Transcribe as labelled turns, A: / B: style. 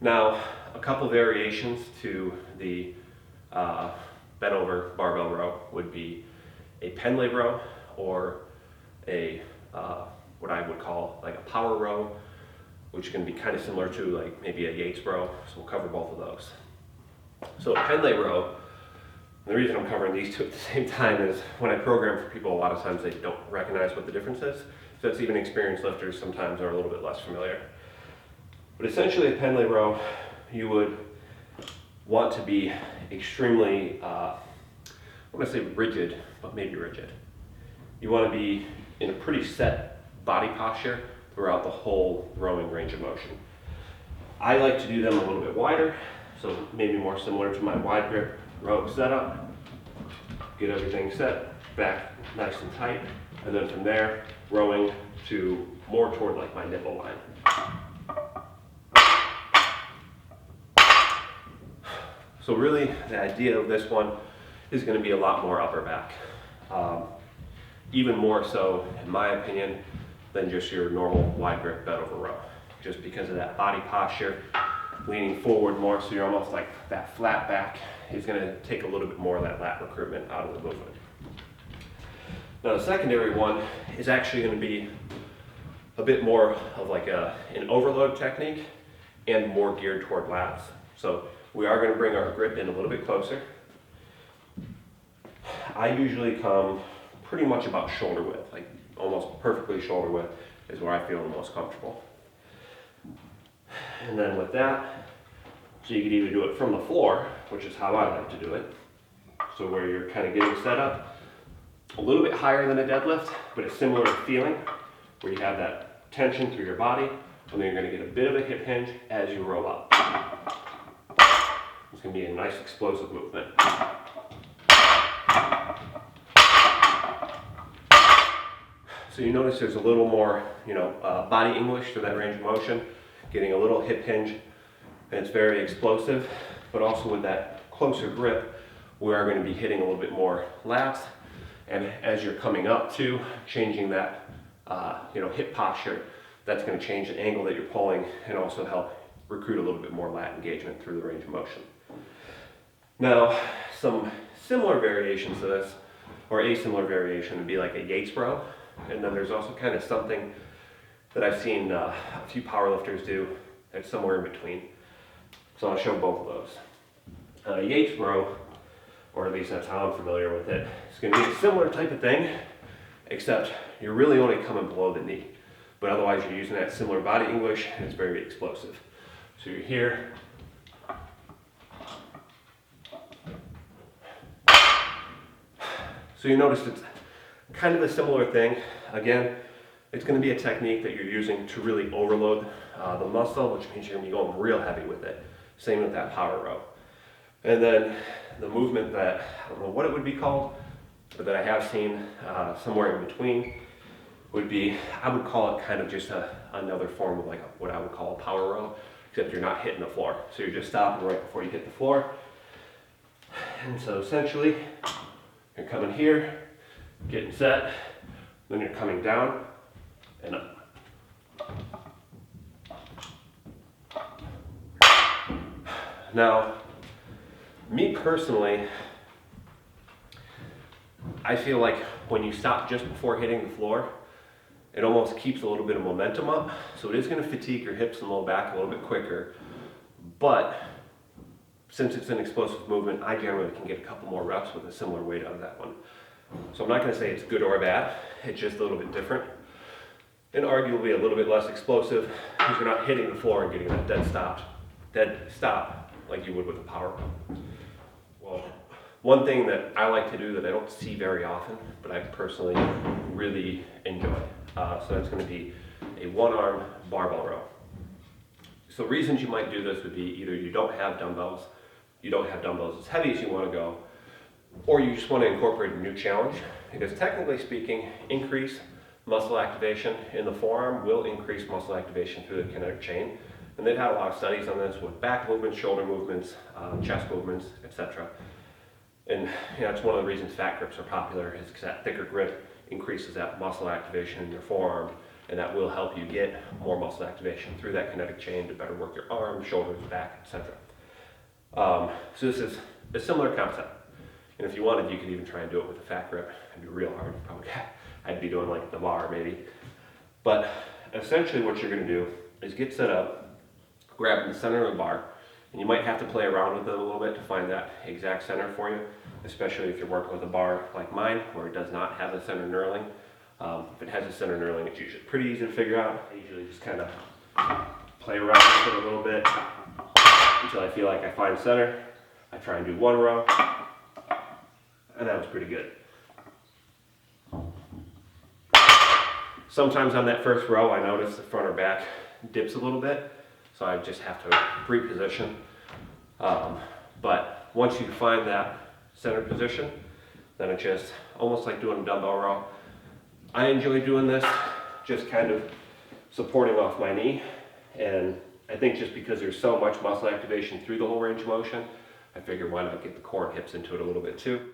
A: Now, a couple variations to the bent over barbell row would be a pendlay row or a what I would call like a power row, which can be kind of similar to like maybe a Yates row. So we'll cover both of those. So a pendlay row, the reason I'm covering these two at the same time is when I program for people, a lot of times they don't recognize what the difference is. So it's even experienced lifters sometimes are a little bit less familiar. But essentially a pendlay row, you would want to be extremely, I want to say rigid, but maybe rigid. You want to be in a pretty set body posture throughout the whole rowing range of motion. I like to do them a little bit wider, so maybe more similar to my wide grip row setup. Get everything set, back nice and tight, and then from there, rowing to more toward like my nipple line. So really, the idea of this one is going to be a lot more upper back. Even more so, in my opinion, than just your normal wide grip bent over row. Just because of that body posture, leaning forward more, so you're almost like that flat back is going to take a little bit more of that lat recruitment out of the movement. Now the secondary one is actually going to be a bit more of like an overload technique and more geared toward lats. So we are going to bring our grip in a little bit closer. I usually come pretty much about shoulder width, like almost perfectly shoulder width is where I feel the most comfortable. And then with that, so you could either do it from the floor, which is how I like to do it. So where you're kind of getting set up a little bit higher than a deadlift, but it's similar to feeling where you have that tension through your body, and then you're going to get a bit of a hip hinge as you roll up. It's going to be a nice explosive movement. So you notice there's a little more, body English to that range of motion, getting a little hip hinge, and it's very explosive, but also with that closer grip, we are going to be hitting a little bit more lats, and as you're coming up to changing that, hip posture, that's going to change the angle that you're pulling and also help recruit a little bit more lat engagement through the range of motion. Now, some similar variations to this, or a similar variation would be like a Yates row, and then there's also kind of something that I've seen a few powerlifters do that's somewhere in between. So I'll show both of those. Yates row, or at least that's how I'm familiar with it, it's going to be a similar type of thing, except you're really only coming below the knee. But otherwise you're using that similar body English, and it's very explosive. So you're here. So you notice it's kind of a similar thing. Again, it's going to be a technique that you're using to really overload the muscle, which means you're going to be going real heavy with it. Same with that power row. And then the movement that, I don't know what it would be called, but that I have seen somewhere in between would be, I would call it kind of just another form of like what I would call a power row, except you're not hitting the floor. So you're just stopping right before you hit the floor. And so essentially, you're coming here, getting set, then you're coming down and up. Now, me personally, I feel like when you stop just before hitting the floor, it almost keeps a little bit of momentum up. So it is going to fatigue your hips and low back a little bit quicker. But since it's an explosive movement, I generally can get a couple more reps with a similar weight out of that one. So I'm not going to say it's good or bad. It's just a little bit different. And arguably a little bit less explosive because you're not hitting the floor and getting that dead stop like you would with a power row. Well, one thing that I like to do that I don't see very often, but I personally really enjoy. So that's going to be a one-arm barbell row. So reasons you might do this would be either you don't have dumbbells as heavy as you want to go, or you just want to incorporate a new challenge, because technically speaking, increased muscle activation in the forearm will increase muscle activation through the kinetic chain. And they've had a lot of studies on this with back movements, shoulder movements, chest movements, etc. And it's one of the reasons fat grips are popular, is because that thicker grip increases that muscle activation in your forearm and that will help you get more muscle activation through that kinetic chain to better work your arms, shoulders, back, etc. So this is a similar concept. And if you wanted, you could even try and do it with a fat grip. It'd be real hard. Probably I'd be doing like the bar maybe. But essentially what you're gonna do is get set up, grab the center of the bar, and you might have to play around with it a little bit to find that exact center for you, especially if you're working with a bar like mine where it does not have a center knurling. If it has a center knurling, it's usually pretty easy to figure out. I usually just kind of play around with it a little bit until I feel like I find center. I try and do one row, and that was pretty good. Sometimes on that first row, I notice the front or back dips a little bit, so I just have to reposition. But once you find that center position, then it's just almost like doing a dumbbell row. I enjoy doing this, just kind of supporting off my knee, and I think just because there's so much muscle activation through the whole range of motion, I figured why not get the core and hips into it a little bit too.